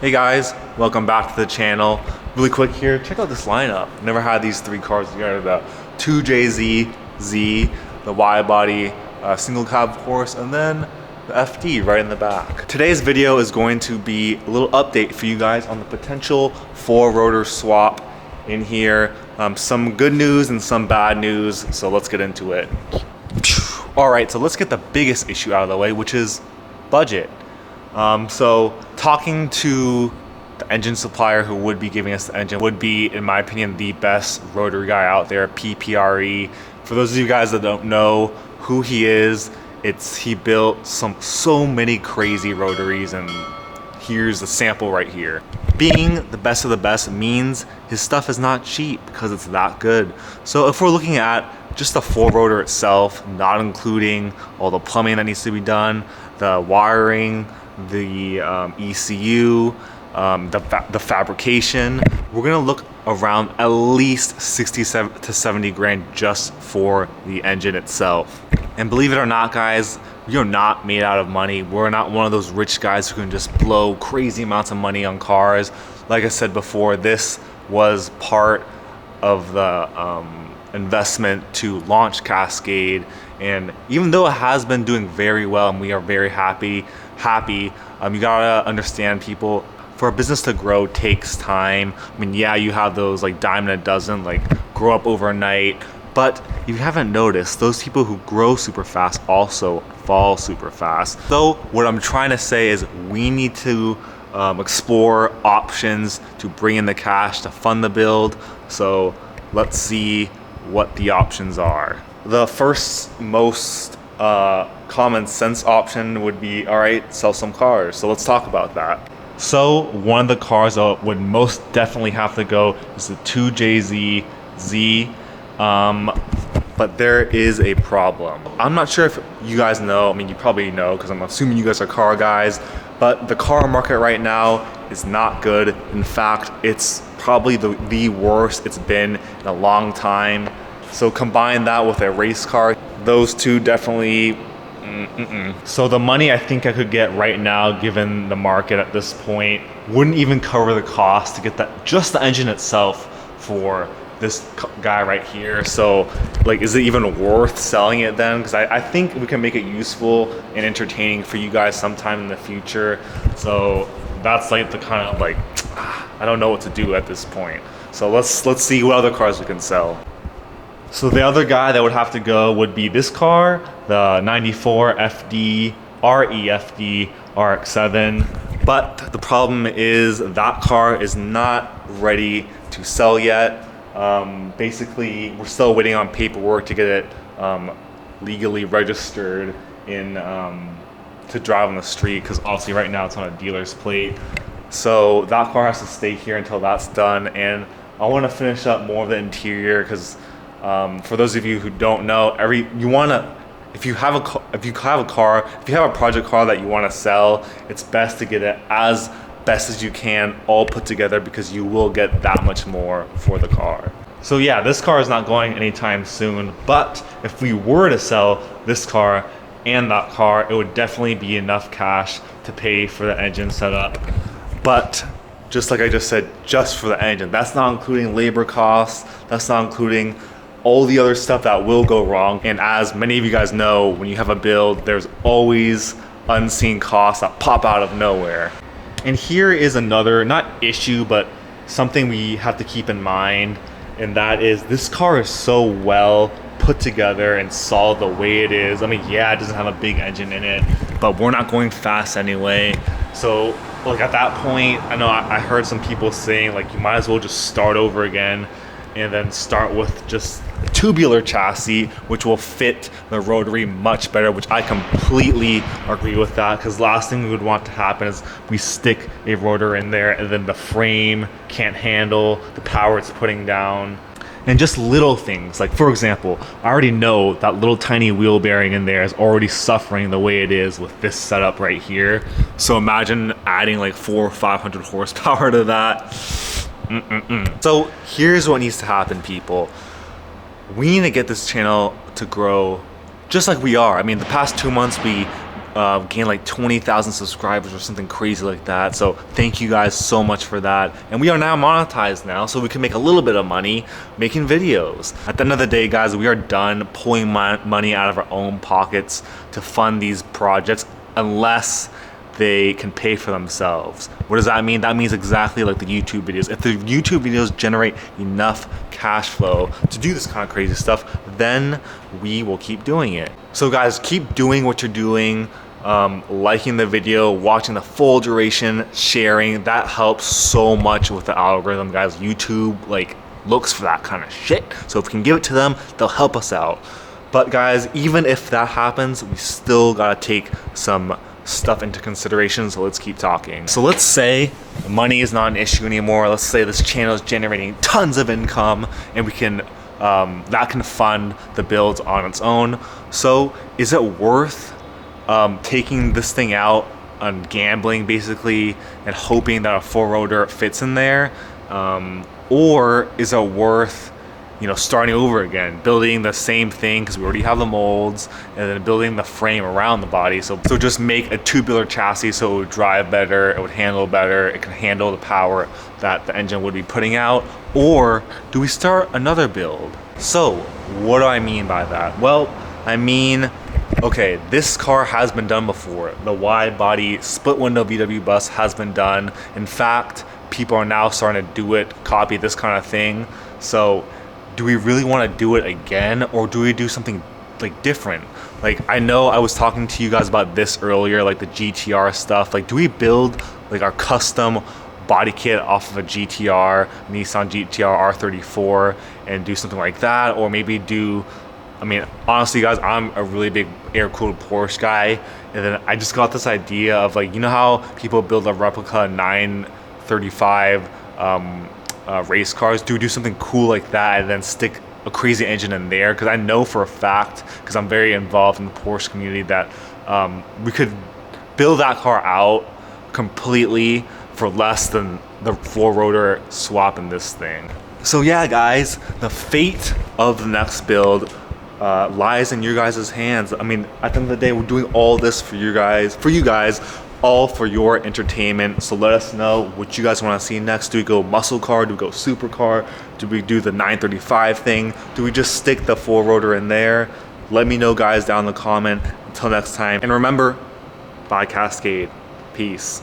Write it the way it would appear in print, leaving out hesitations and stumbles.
Hey guys, welcome back to the channel. Really quick here, check out this lineup. Never had these three cars together. The 2JZ, Z, the wide body, single cab of course, and then the FD right in the back. Today's video is going to be a little update for you guys on the potential 4-rotor swap in here. Some good news and some bad news, so let's get into it. All right, so let's get the biggest issue out of the way, which is budget. So talking to the engine supplier who would be giving us the engine would be, in my opinion, the best rotary guy out there, PPRE. For those of you guys that don't know who he is, he built so many crazy rotaries, and here's a sample right here. Being the best of the best means his stuff is not cheap because it's that good. So if we're looking at just the 4-rotor itself, not including all the plumbing that needs to be done, the wiring, the ECU, the fabrication, we're gonna look around at least 67 to 70 grand just for the engine itself. And believe it or not, guys, we are not made out of money. We're not one of those rich guys who can just blow crazy amounts of money on cars. Like I said before, this was part of the investment to launch Cascade, and even though it has been doing very well and we are very happy, you gotta understand, people, for a business to grow takes time. I mean, yeah, you have those like dime in a dozen, like grow up overnight, but you haven't noticed those people who grow super fast also fall super fast. So what I'm trying to say is we need to explore options to bring in the cash to fund the build. So let's see what the options are. The first most common sense option would be, all right, sell some cars. So let's talk about that. So one of the cars that would most definitely have to go is the 2JZ Z, but there is a problem. I'm not sure if you guys know, I mean, you probably know because I'm assuming you guys are car guys, but the car market right now is not good. In fact, it's probably the worst it's been in a long time. So combine that with a race car, those two definitely, So the money I think I could get right now, given the market at this point, wouldn't even cover the cost to get just the engine itself for this guy right here. So like, is it even worth selling it then? Because I think we can make it useful and entertaining for you guys sometime in the future. So that's like the kind of like, I don't know what to do at this point. So let's see what other cars we can sell. So the other guy that would have to go would be this car, the 94 FD, REFD RX-7. But the problem is that car is not ready to sell yet. Basically, we're still waiting on paperwork to get it legally registered in to drive on the street, because obviously right now it's on a dealer's plate. So that car has to stay here until that's done. And I want to finish up more of the interior because for those of you who don't know, if you have a project car that you want to sell, it's best to get it as best as you can all put together, because you will get that much more for the car. So yeah, this car is not going anytime soon, but if we were to sell this car and that car, it would definitely be enough cash to pay for the engine setup. But just like I just said, just for the engine, that's not including labor costs, that's not including all the other stuff that will go wrong. And as many of you guys know, when you have a build, there's always unseen costs that pop out of nowhere. And here is another, not issue, but something we have to keep in mind, and that is this car is so well put together and solid the way it is. I mean, yeah, it doesn't have a big engine in it, but we're not going fast anyway. So like at that point, I know I heard some people saying like you might as well just start over again and then start with just a tubular chassis, which will fit the rotary much better, which I completely agree with that, because last thing we would want to happen is we stick a rotor in there and then the frame can't handle the power it's putting down. And just little things, like for example, I already know that little tiny wheel bearing in there is already suffering the way it is with this setup right here. So imagine adding like 400 or 500 horsepower to that. So here's what needs to happen, people. We need to get this channel to grow just like we are. I mean, the past 2 months we gained like 20,000 subscribers or something crazy like that. So thank you guys so much for that. And we are now monetized now, so we can make a little bit of money making videos. At the end of the day, guys, we are done pulling money out of our own pockets to fund these projects unless they can pay for themselves. What does that mean? That means exactly like the YouTube videos. If the YouTube videos generate enough cash flow to do this kind of crazy stuff, then we will keep doing it. So guys, keep doing what you're doing, liking the video, watching the full duration, sharing. That helps so much with the algorithm, guys. YouTube like looks for that kind of shit. So if we can give it to them, they'll help us out. But guys, even if that happens, we still gotta take some stuff into consideration, so let's keep talking. So let's say money is not an issue anymore. Let's say this channel is generating tons of income and we can that can fund the builds on its own. So is it worth taking this thing out on gambling basically and hoping that a 4-rotor fits in there, or is it worth, you know, starting over again, building the same thing because we already have the molds, and then building the frame around the body. So just make a tubular chassis so it would drive better, it would handle better, it can handle the power that the engine would be putting out? Or do we start another build? So what do I mean by that? Well, I mean, okay, this car has been done before. The wide body split window VW bus has been done. In fact, people are now starting to do it, copy this kind of thing. So do we really want to do it again, or do we do something like different? Like, I know I was talking to you guys about this earlier, like the GTR stuff. Like, do we build like our custom body kit off of a GTR, Nissan GTR R34, and do something like that? Or maybe do, I mean, honestly guys, I'm a really big air-cooled Porsche guy, and then I just got this idea of, like, you know how people build a replica 935 race cars? Do something cool like that and then stick a crazy engine in there? Because I know for a fact, because I'm very involved in the Porsche community, that we could build that car out completely for less than the 4-rotor swap in this thing. So yeah guys, the fate of the next build lies in your guys' hands. I mean, at the end of the day, we're doing all this for you guys, all for your entertainment. So let us know what you guys want to see next. Do we go muscle car? Do we go supercar? Do we do the 935 thing? Do we just stick the 4-rotor in there? Let me know guys down in the comment. Until next time, and remember, buy Cascade. Peace.